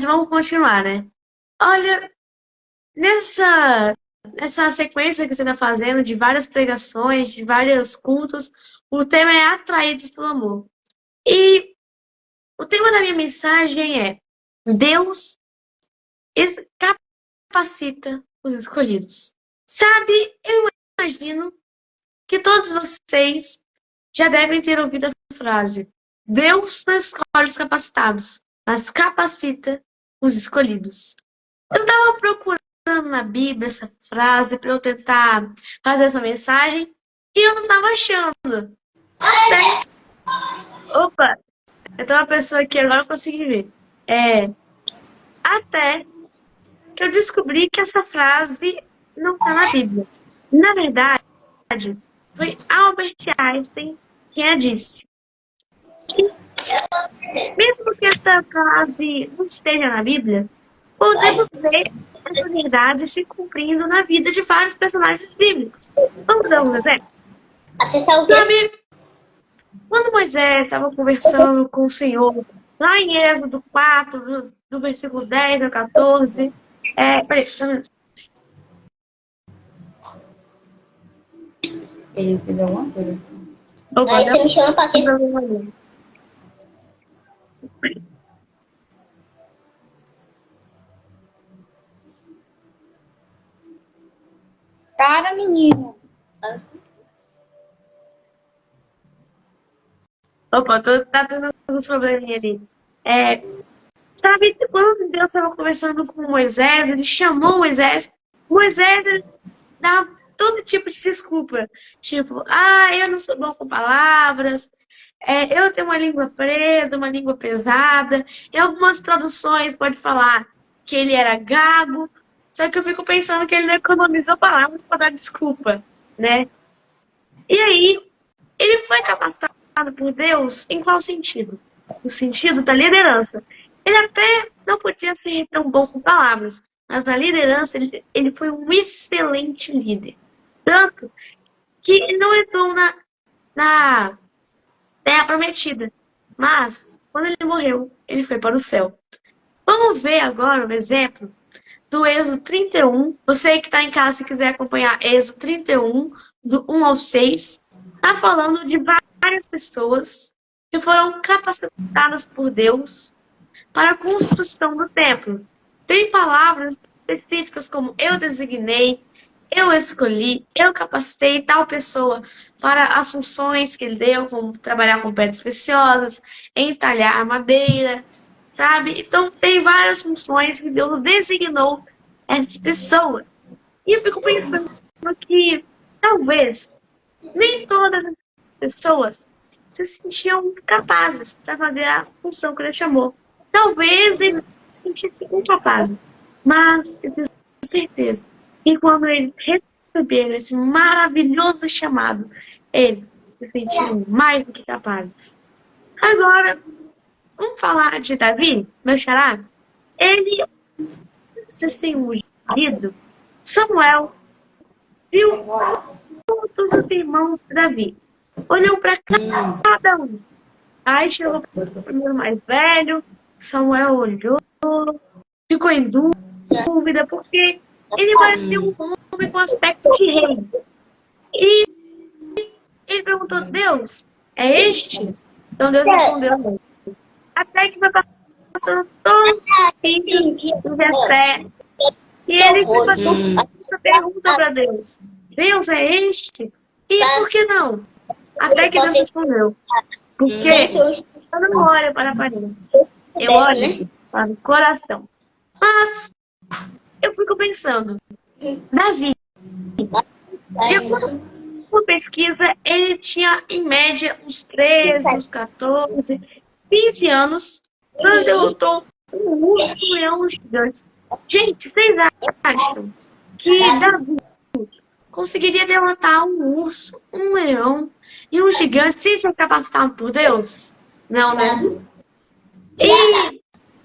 vamos continuar, né? Olha, nessa sequência que você está fazendo de várias pregações, de vários cultos, o tema é Atraídos pelo Amor. E o tema da minha mensagem é Deus capacita os escolhidos. Sabe, eu imagino que todos vocês já devem ter ouvido a frase: Deus não escolhe os capacitados, mas capacita os escolhidos. Eu estava procurando na Bíblia essa frase para eu tentar fazer essa mensagem e eu não estava achando. Até... Opa, eu tenho uma pessoa aqui agora, eu consegui ver. Até que eu descobri que essa frase não está na Bíblia. Na verdade, foi Albert Einstein quem a disse. Mesmo que essa frase não esteja na Bíblia, podemos ver essa verdade se cumprindo na vida de vários personagens bíblicos. Vamos dar uns exemplos? Sabe, quando Moisés estava conversando com o Senhor, lá em Êxodo 4, do versículo 10 ao 14, peraí, só um minuto. Ele fez alguma coisa. Opa, Aí você me chama pra quê? Cara, menino. Opa, tá tendo alguns probleminha ali. Sabe, quando Deus estava conversando com Moisés, ele chamou Moisés. Moisés, ele dava todo tipo de desculpa. Tipo, eu não sou bom com palavras, eu tenho uma língua presa, uma língua pesada. Em algumas traduções pode falar que ele era gago. Só que eu fico pensando que ele não economizou palavras para dar desculpa, né? E aí, ele foi capacitado por Deus em qual sentido? No sentido da liderança. Ele até não podia ser tão bom com palavras, mas na liderança ele foi um excelente líder. Tanto que ele não entrou na Terra Prometida, mas quando ele morreu, ele foi para o céu. Vamos ver agora um exemplo do Êxodo 31. Você que está em casa, se quiser acompanhar Êxodo 31, do 1 ao 6, está falando de várias pessoas que foram capacitadas por Deus para a construção do templo. Tem palavras específicas como eu designei, eu escolhi, eu capacitei tal pessoa para as funções que ele deu, como trabalhar com pedras preciosas, entalhar madeira, sabe? Então tem várias funções que Deus designou essas pessoas. E eu fico pensando que talvez nem todas as pessoas se sentiam capazes para fazer a função que ele chamou. Talvez eles se sentissem incapazes, mas eu tenho certeza que quando eles receberam esse maravilhoso chamado, eles se sentiram mais do que capazes. Agora, vamos falar de Davi, meu xará? Ele, vocês têm lido, Samuel viu todos os irmãos de Davi. Olhou para cada um. Aí chegou o primeiro mais velho, Samuel olhou, ficou em dúvida, porque ele parecia um homem com aspecto de rei. E ele perguntou, Deus, é este? Então Deus respondeu, não. Até que foi passando todos os filhos do Jessé. E ele foi fazendo essa pergunta para Deus. Deus é este? E por que não? Até que Deus respondeu. Porque eu não olho para a aparência. Eu olho para o coração. Mas eu fico pensando, Davi, de acordo com a pesquisa, ele tinha em média uns 13, uns 14, 15 anos, quando derrotou um urso, um leão, um gigante. Gente, vocês acham que Davi conseguiria derrotar um urso, um leão e um gigante sem ser capacitado por Deus? Não, né? E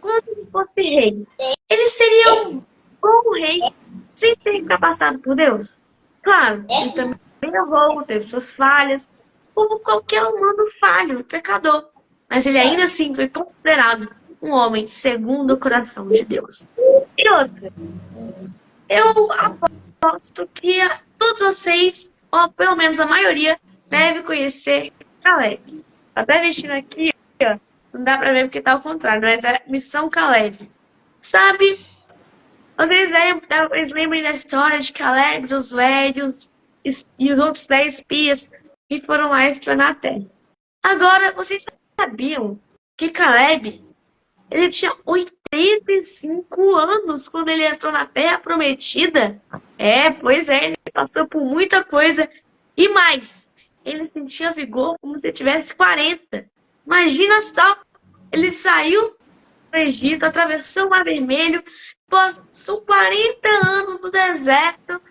quando ele fosse rei, ele seria um bom rei sem ser capacitado por Deus? Claro, ele também errou, teve suas falhas, como qualquer humano falho, pecador. Mas ele ainda assim foi considerado um homem segundo o coração de Deus. E outra, eu aposto que todos vocês, ou pelo menos a maioria, devem conhecer Caleb. Até vestindo aqui, ó, não dá pra ver porque tá ao contrário, mas é Missão Caleb. Sabe, vocês lembram da história de Caleb, Josué e os outros 10 espias que foram lá espionar a terra. Agora, vocês sabiam que Caleb, ele tinha 85 anos quando ele entrou na Terra Prometida? Pois é, ele passou por muita coisa. E mais, ele sentia vigor como se tivesse 40. Imagina só, ele saiu do Egito, atravessou o Mar Vermelho, passou 40 anos no deserto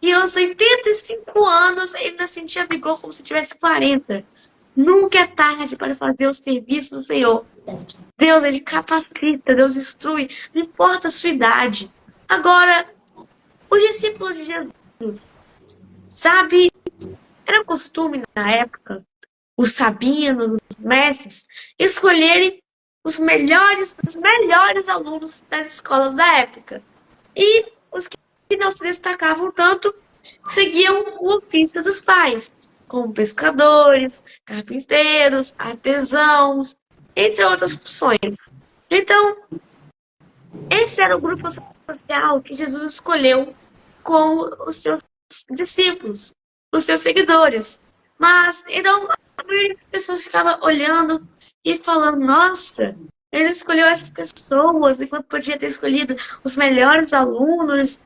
e aos 85 anos ele ainda sentia vigor como se tivesse 40. Nunca é tarde para fazer o serviço do Senhor. Deus, ele capacita, Deus instrui, não importa a sua idade. Agora, os discípulos de Jesus, sabe, era costume na época, os sabinos, os mestres, escolherem os melhores alunos das escolas da época. E os que não se destacavam tanto seguiam o ofício dos pais, como pescadores, carpinteiros, artesãos, entre outras funções. Então, esse era o grupo social que Jesus escolheu com os seus discípulos, os seus seguidores. Mas, então, a maioria das pessoas ficava olhando e falando, nossa, ele escolheu essas pessoas, enquanto podia ter escolhido os melhores alunos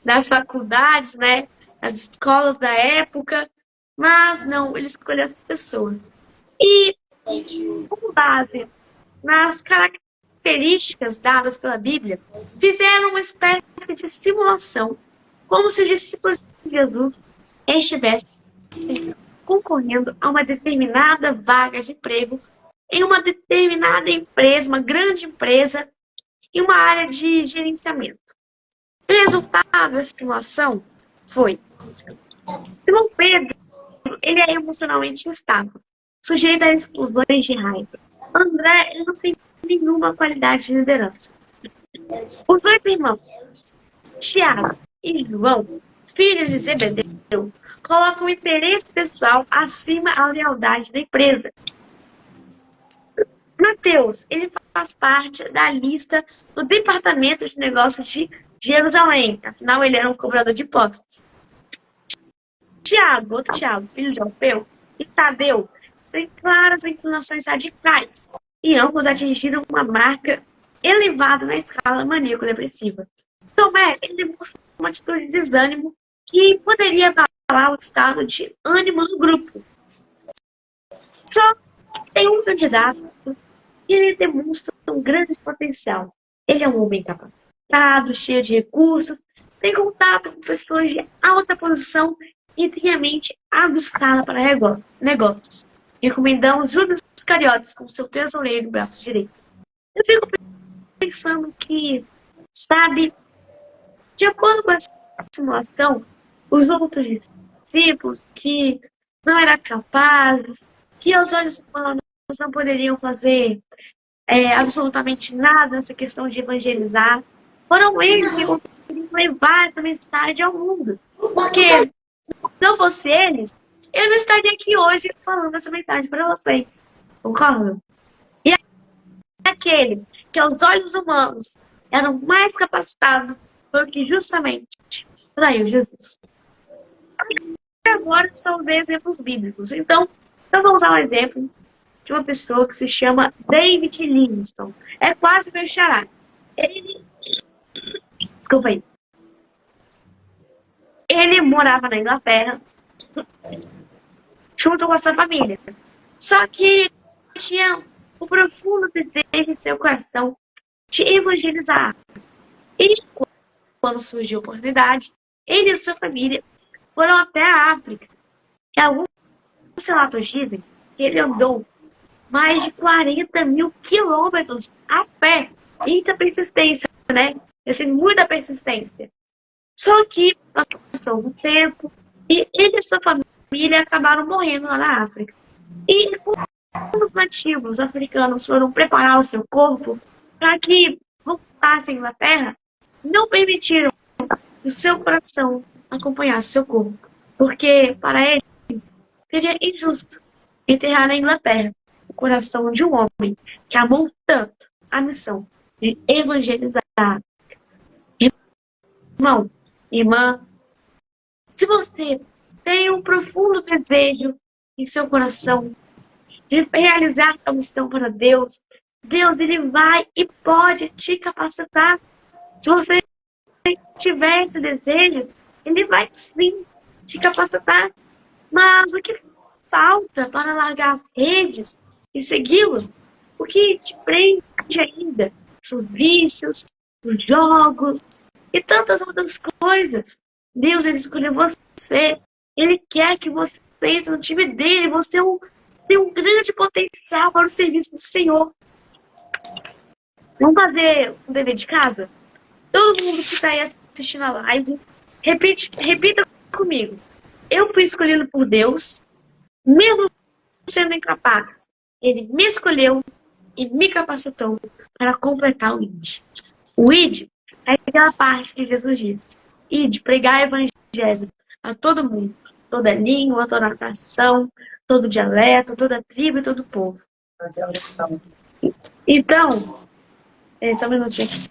das faculdades, né, das escolas da época. Mas não, ele escolheu essas pessoas. E, com base nas características dadas pela Bíblia, fizeram uma espécie de simulação, como se os discípulos de Jesus estivessem concorrendo a uma determinada vaga de emprego em uma determinada empresa, uma grande empresa, em uma área de gerenciamento. O resultado da simulação foi: Simão Pedro, ele é emocionalmente instável, sujeito a explosões de raiva. André, ele não tem nenhuma qualidade de liderança. Os dois irmãos, Tiago e João, filhos de Zebedeu, colocam o interesse pessoal acima da lealdade da empresa. Mateus, ele faz parte da lista do Departamento de Negócios de Jerusalém, afinal ele era um cobrador de impostos. Tiago, outro Tiago, filho de Alfeu, e Tadeu têm claras inclinações radicais, e ambos atingiram uma marca elevada na escala maníaco-depressiva. Tomé, ele demonstra uma atitude de desânimo que poderia abalar o estado de ânimo do grupo. Só tem um candidato e ele demonstra um grande potencial. Ele é um homem capacitado, cheio de recursos, tem contato com pessoas de alta posição e tem a mente aguçada para negócios. Recomendamos Judas Iscariotes como seu tesoureiro no braço direito. Eu fico pensando que, sabe, de acordo com essa simulação, os outros discípulos que não eram capazes, que aos olhos humanos não poderiam fazer absolutamente nada nessa questão de evangelizar, foram eles que conseguiram levar essa mensagem ao mundo. Porque se não fosse eles, eu não estaria aqui hoje falando essa mensagem para vocês. Concordam? E aquele que aos olhos humanos era o mais capacitado foi o que justamente traiu Jesus. Agora são os exemplos bíblicos. Então vamos usar um exemplo de uma pessoa que se chama David Livingstone. É quase meu xará. Desculpa aí. Ele morava na Inglaterra junto com a sua família. Só que tinha um profundo desejo em seu coração de evangelizar. E quando surgiu a oportunidade, ele e sua família foram até a África. E alguns relatos dizem que ele andou mais de 40 mil quilômetros a pé. Muita persistência, né? Eu tenho muita persistência. Só que passou um tempo e ele e sua família acabaram morrendo lá na África. E os nativos africanos foram preparar o seu corpo para que voltassem à Inglaterra, não permitiram que o seu coração acompanhasse seu corpo, porque para eles seria injusto enterrar na Inglaterra o coração de um homem que amou tanto a missão de evangelizar. Irmão, irmã, se você tem um profundo desejo em seu coração de realizar a missão para Deus, Deus ele vai e pode te capacitar. Se você tiver esse desejo, ele vai sim te capacitar. Mas o que falta para largar as redes e segui-lo? O que te prende ainda? Os vícios, os jogos e tantas outras coisas. Deus ele escolheu você. Ele quer que você entre no time dele. Você tem um grande potencial para o serviço do Senhor. Vamos fazer um dever de casa? Todo mundo que está aí assistindo a live, repita comigo. Eu fui escolhido por Deus, mesmo sendo incapaz. Ele me escolheu e me capacitou para completar o ID. O ID é aquela parte que Jesus disse. ID, pregar o evangelho a todo mundo. Toda língua, toda nação, todo dialeto, toda tribo e todo povo. Então, só um minutinho aqui.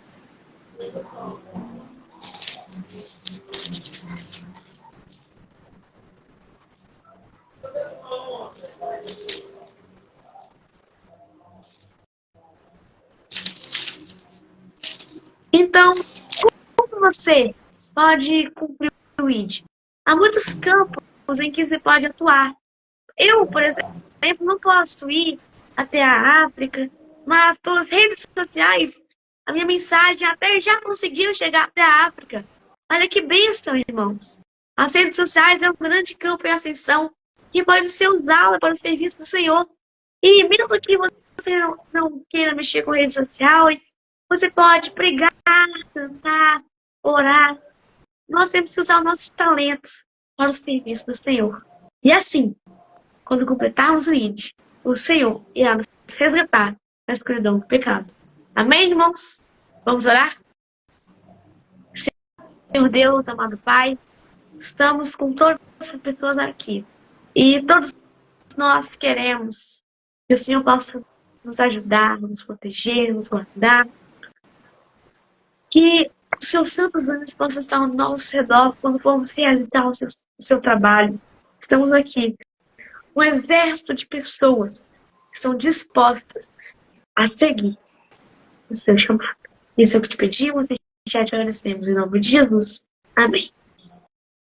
Então, como você pode cumprir o ID? Há muitos campos em que você pode atuar. Eu, por exemplo, não posso ir até a África, mas pelas redes sociais, a minha mensagem até já conseguiu chegar até a África. Olha que bênção, irmãos. As redes sociais é um grande campo em ascensão que pode ser usado para o serviço do Senhor. E mesmo que você não queira mexer com redes sociais, você pode pregar, cantar, orar. Nós temos que usar nossos talentos para o serviço do Senhor. E assim, quando completarmos o ID, o Senhor irá nos resgatar da escuridão do pecado. Amém, irmãos? Vamos orar? Senhor Deus, amado Pai, estamos com todas as pessoas aqui. E todos nós queremos que o Senhor possa nos ajudar, nos proteger, nos guardar. Que os seus santos anjos possam estar ao nosso redor quando formos realizar o seu trabalho. Estamos aqui, um exército de pessoas que estão dispostas a seguir o seu chamado. Isso é o que te pedimos e já te agradecemos em nome de Jesus. Amém.